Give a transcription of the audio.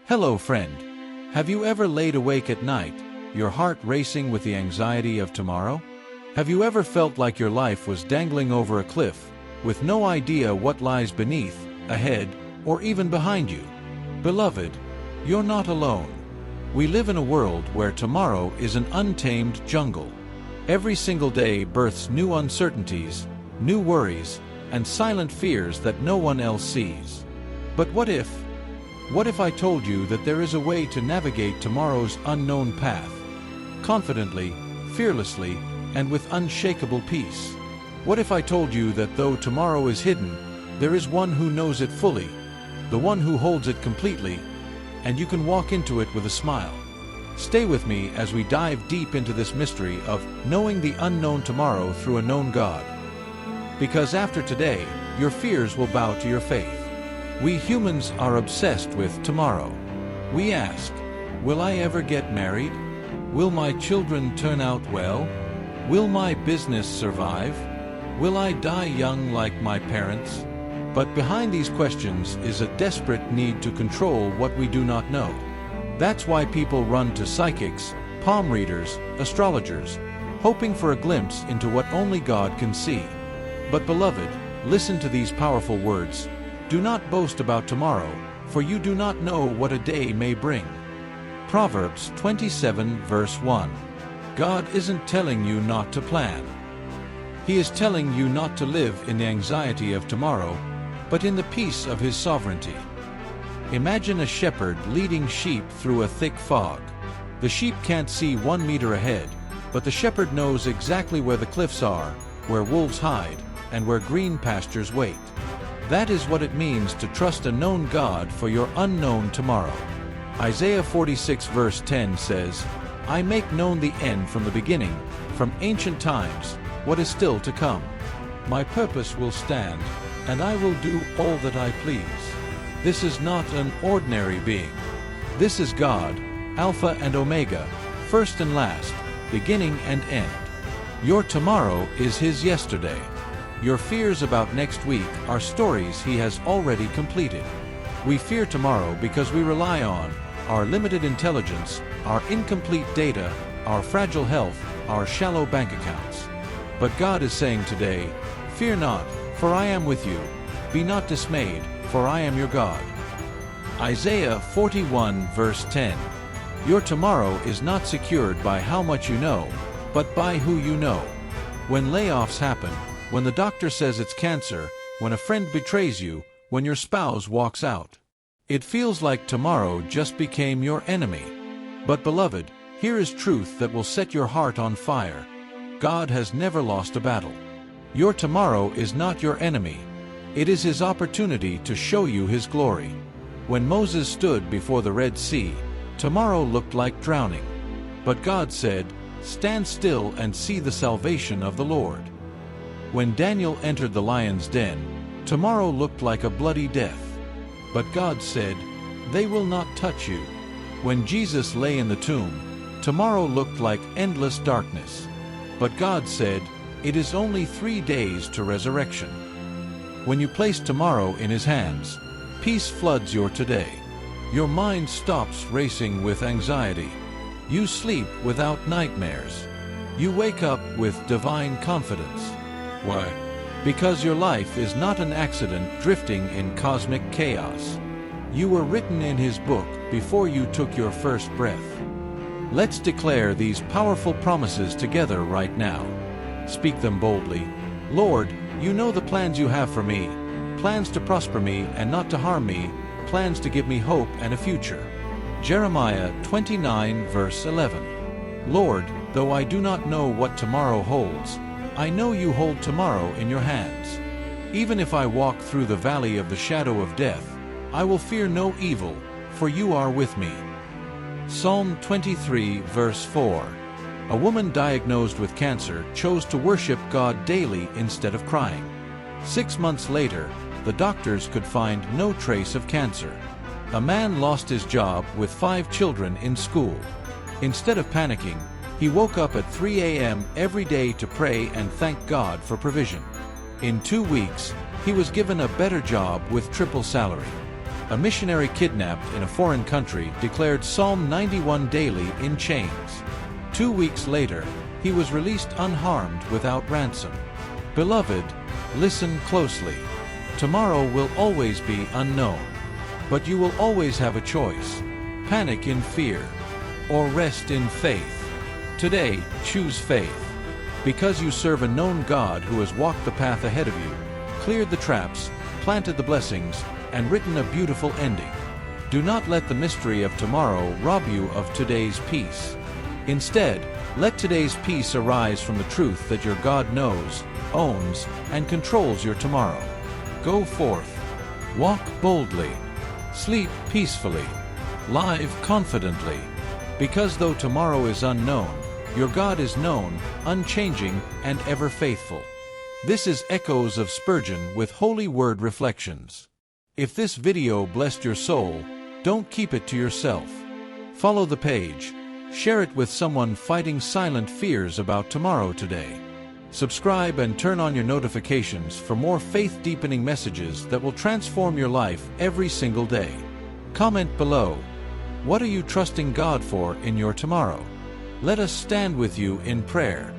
Hello, friend. Have you ever laid awake at night, your heart racing with the anxiety of tomorrow? Have you ever felt like your life was dangling over a cliff, with no idea what lies beneath, ahead, or even behind you? Beloved, you're not alone. We live in a world where tomorrow is an untamed jungle. Every single day births new uncertainties, new worries, and silent fears that no one else sees. But what if? What if I told you that there is a way to navigate tomorrow's unknown path, confidently, fearlessly, and with unshakable peace? What if I told you that though tomorrow is hidden, there is one who knows it fully, the one who holds it completely, and you can walk into it with a smile? Stay with me as we dive deep into this mystery of knowing the unknown tomorrow through a known God. Because after today, your fears will bow to your faith. We humans are obsessed with tomorrow. We ask, will I ever get married? Will my children turn out well? Will my business survive? Will I die young like my parents? But behind these questions is a desperate need to control what we do not know. That's why people run to psychics, palm readers, astrologers, hoping for a glimpse into what only God can see. But beloved, listen to these powerful words. Do not boast about tomorrow, for you do not know what a day may bring. Proverbs 27 verse 1. God isn't telling you not to plan. He is telling you not to live in the anxiety of tomorrow, but in the peace of His sovereignty. Imagine a shepherd leading sheep through a thick fog. The sheep can't see 1 meter ahead, but the shepherd knows exactly where the cliffs are, where wolves hide, and where green pastures wait. That is what it means to trust a known God for your unknown tomorrow. Isaiah 46 verse 10 says, I make known the end from the beginning, from ancient times, what is still to come. My purpose will stand, and I will do all that I please. This is not an ordinary being. This is God, Alpha and Omega, first and last, beginning and end. Your tomorrow is His yesterday. Your fears about next week are stories He has already completed. We fear tomorrow because we rely on our limited intelligence, our incomplete data, our fragile health, our shallow bank accounts. But God is saying today, fear not, for I am with you. Be not dismayed, for I am your God. Isaiah 41 verse 10. Your tomorrow is not secured by how much you know, but by who you know. When layoffs happen, when the doctor says it's cancer, when a friend betrays you, when your spouse walks out, it feels like tomorrow just became your enemy. But beloved, here is truth that will set your heart on fire. God has never lost a battle. Your tomorrow is not your enemy. It is His opportunity to show you His glory. When Moses stood before the Red Sea, tomorrow looked like drowning. But God said, stand still and see the salvation of the Lord. When Daniel entered the lion's den, tomorrow looked like a bloody death. But God said, they will not touch you. When Jesus lay in the tomb, tomorrow looked like endless darkness. But God said, it is only 3 days to resurrection. When you place tomorrow in His hands, peace floods your today. Your mind stops racing with anxiety. You sleep without nightmares. You wake up with divine confidence. Why? Because your life is not an accident drifting in cosmic chaos. You were written in His book before you took your first breath. Let's declare these powerful promises together right now. Speak them boldly. Lord, you know the plans you have for me, plans to prosper me and not to harm me, plans to give me hope and a future. Jeremiah 29 verse 11. Lord, though I do not know what tomorrow holds, I know you hold tomorrow in your hands. Even if I walk through the valley of the shadow of death, I will fear no evil, for you are with me. Psalm 23 verse 4. A woman diagnosed with cancer chose to worship God daily instead of crying. 6 months later, the doctors could find no trace of cancer. A man lost his job with 5 children in school. Instead of panicking, he woke up at 3 a.m. every day to pray and thank God for provision. In 2 weeks, he was given a better job with triple salary. A missionary kidnapped in a foreign country declared Psalm 91 daily in chains. 2 weeks later, he was released unharmed without ransom. Beloved, listen closely. Tomorrow will always be unknown. But you will always have a choice. Panic in fear, or rest in faith. Today, choose faith. Because you serve a known God who has walked the path ahead of you, cleared the traps, planted the blessings, and written a beautiful ending. Do not let the mystery of tomorrow rob you of today's peace. Instead, let today's peace arise from the truth that your God knows, owns, and controls your tomorrow. Go forth. Walk boldly. Sleep peacefully. Live confidently. Because though tomorrow is unknown, your God is known, unchanging, and ever faithful. This is Echoes of Spurgeon with Holy Word Reflections. If this video blessed your soul, don't keep it to yourself. Follow the page. Share it with someone fighting silent fears about tomorrow today. Subscribe and turn on your notifications for more faith-deepening messages that will transform your life every single day. Comment below. What are you trusting God for in your tomorrow? Let us stand with you in prayer.